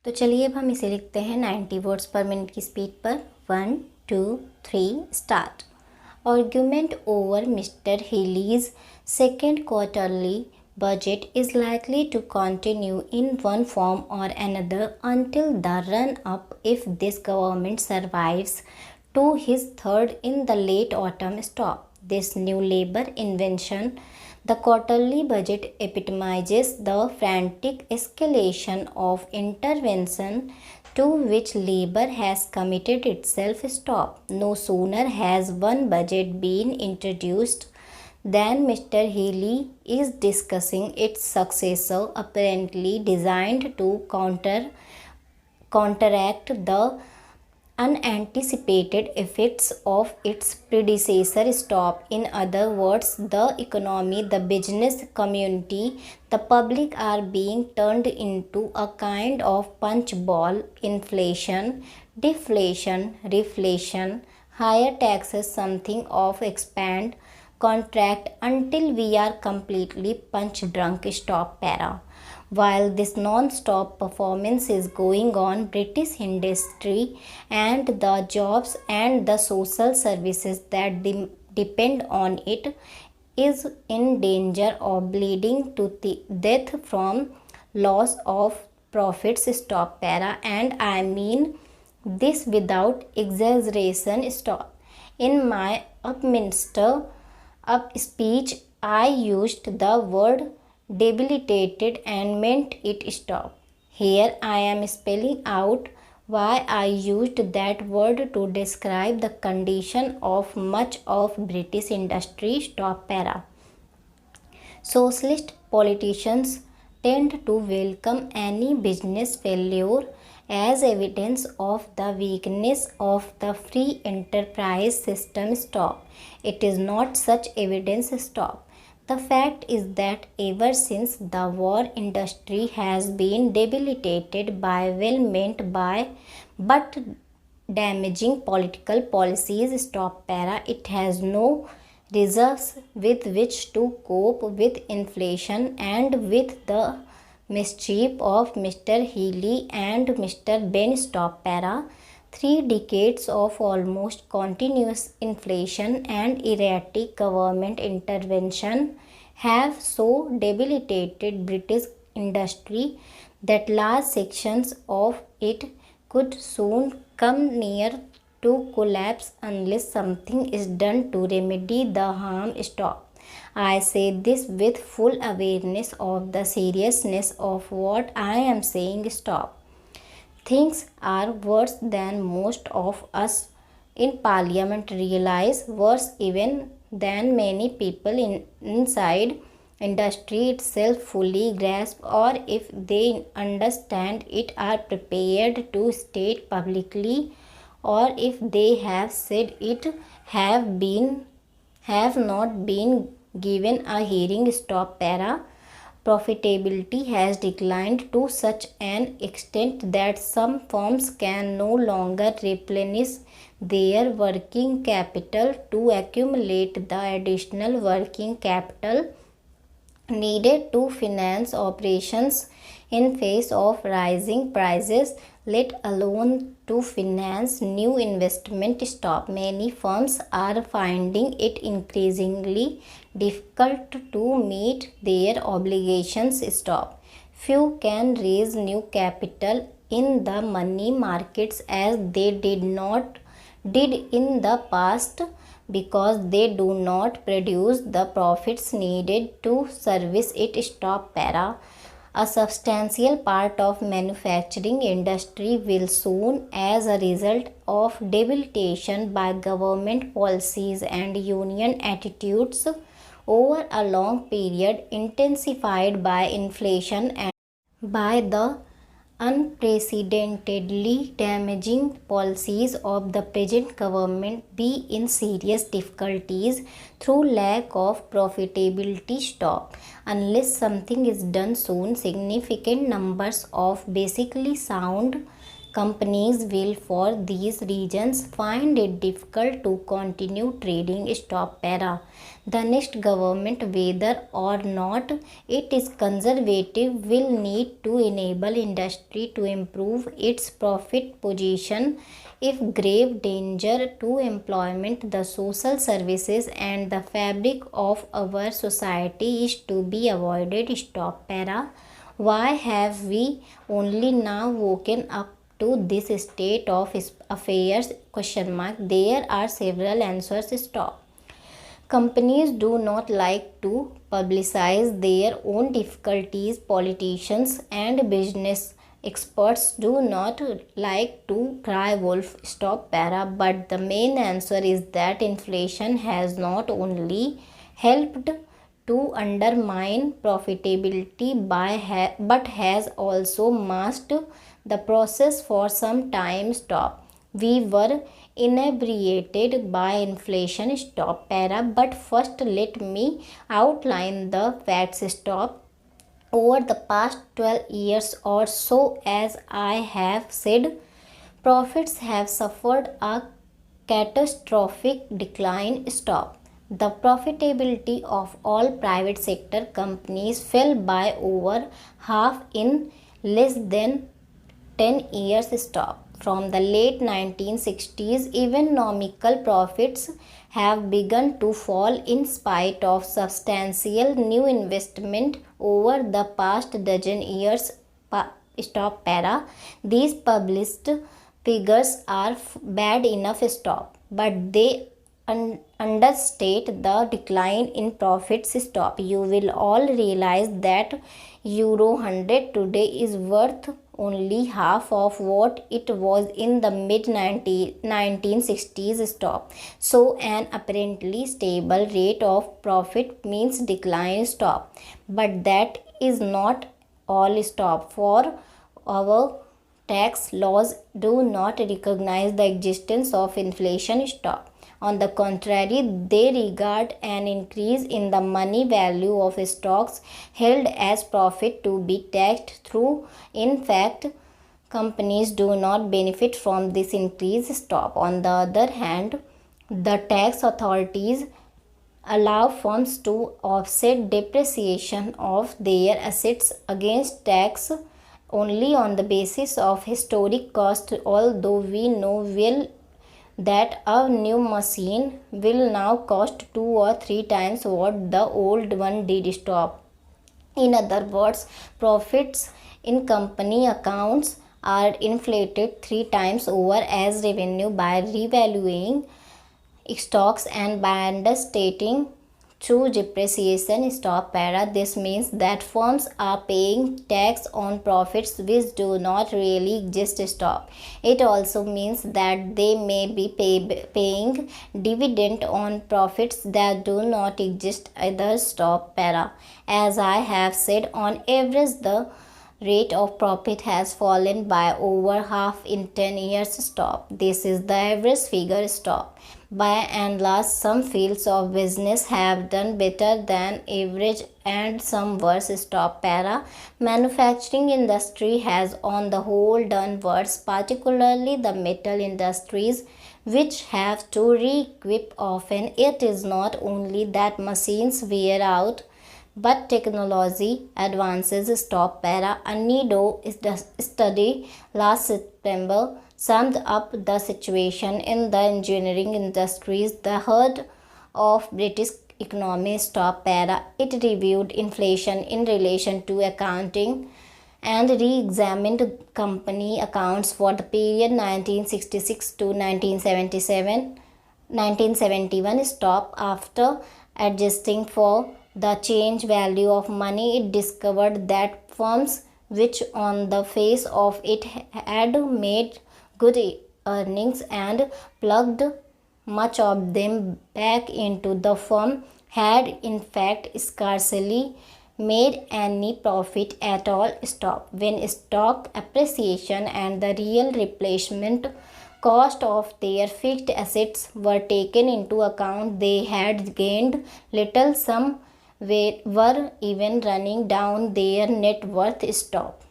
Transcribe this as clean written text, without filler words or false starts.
तो चलिए अब हम इसे लिखते हैं 90 वर्ड्स पर मिनट की स्पीड पर। 1 2 3 start. Argument over Mr. Healy's second quarterly budget is likely to continue in one form or another until the run-up if this government survives to his third in the late autumn stop. This new labor invention, the quarterly budget, epitomizes the frantic escalation of intervention to which labor has committed itself. Stop. No sooner has one budget been introduced than Mr. Healy is discussing its successor, apparently designed to counteract the unanticipated effects of its predecessor. Stop. In other words, the economy, the business community, the public are being turned into a kind of punch ball. Inflation, deflation, reflation, higher taxes, something of expand, contract until we are completely punch drunk. Stop. Para. While this non-stop performance is going on, British industry and the jobs and the social services that depend on it is in danger of bleeding to death from loss of profits. Stop. Para. And I mean this without exaggeration. Stop. In my Upminster speech, I used the word debilitated and meant it. Stop. Here I am spelling out why I used that word to describe the condition of much of British industry. Stop. Para. Socialist politicians tend to welcome any business failure as evidence of the weakness of the free enterprise system. Stop. It is not such evidence. Stop. The fact is that ever since the war, industry has been debilitated by well-meant but damaging political policies. Stop. Para. It has no reserves with which to cope with inflation and with the mischief of Mr. Healy and Mr. Ben. Stop. Para. 3 decades of almost continuous inflation and erratic government intervention have so debilitated British industry that large sections of it could soon come near to collapse unless something is done to remedy the harm. Stop. I say this with full awareness of the seriousness of what I am saying. Stop. Things are worse than most of us in Parliament realize, worse even than many people inside industry itself fully grasp, or if they understand it are prepared to state publicly, or if they have said it have not been given a hearing. Stop. Para. Profitability has declined to such an extent that some firms can no longer replenish their working capital to accumulate the additional working capital needed to finance operations in face of rising prices, let alone to finance new investment. Stop. Many firms are finding it increasingly difficult to meet their obligations. Stop. Few can raise new capital in the money markets as they did in the past because they do not produce the profits needed to service it. Stop. Para. A substantial part of manufacturing industry will soon, as a result of debilitation by government policies and union attitudes over a long period, intensified by inflation and by the unprecedentedly damaging policies of the present government, be in serious difficulties through lack of profitability. Stop. Unless something is done soon, significant numbers of basically sound Companies will, for these reasons, find it difficult to continue trading stock para. The next government, whether or not it is conservative, will need to enable industry to improve its profit position if grave danger to employment, the social services, and the fabric of our society is to be avoided. Stop para. Why have we only now woken up to this state of affairs? Question mark. There are several answers. Stop. Companies do not like to publicize their own difficulties. Politicians and business experts do not like to cry wolf. Stop para. But the main answer is that inflation has not only helped to undermine profitability but has also masked the process for some time. Stop. We were inebriated by inflation. Stop para. But first let me outline the facts. Stop. Over the past 12 years or so, as I have said, profits have suffered a catastrophic decline. Stop. The profitability of all private sector companies fell by over half in less than 10 years. Stop. From the late 1960s, even nominal profits have begun to fall in spite of substantial new investment over the past dozen years. Stop para. These published figures are bad enough. Stop. But they understate the decline in profits. Stop. You will all realize that Euro 100 today is worth only half of what it was in the mid 1960s. Stop. So an apparently stable rate of profit means decline. Stop. But that is not all. Stop. For our tax laws do not recognize the existence of inflation. Stop. On the contrary, they regard an increase in the money value of stocks held as profit to be taxed through. In fact, companies do not benefit from this increase. Stop. On the other hand, the tax authorities allow firms to offset depreciation of their assets against tax only on the basis of historic cost, although we know well that a new machine will now cost 2 or 3 times what the old one did. Stop. In other words, profits in company accounts are inflated 3 times over as revenue by revaluing stocks and by understating through depreciation. Stop para. This means that firms are paying tax on profits which do not really exist. Stop. It also means that they may be paying dividend on profits that do not exist either. Stop para. As I have said, on average the rate of profit has fallen by over half in 10 years. Stop. This is the average figure. Stop. By and large, some fields of business have done better than average and some worse. Stop para. Manufacturing industry has on the whole done worse, particularly the metal industries, which have to re-equip often. It is not only that machines wear out, but technology advances. Stop para. A NIDO study last September summed up the situation in the engineering industries, the heart of British economy. Stop para. It reviewed inflation in relation to accounting and re-examined company accounts for the period 1966 to 1971. Stop. After adjusting for the change value of money, it discovered that firms which on the face of it had made good earnings and plugged much of them back into the firm had in fact scarcely made any profit at all. Stop. When stock appreciation and the real replacement cost of their fixed assets were taken into account, they had gained little. Some were even running down their net worth. Stop.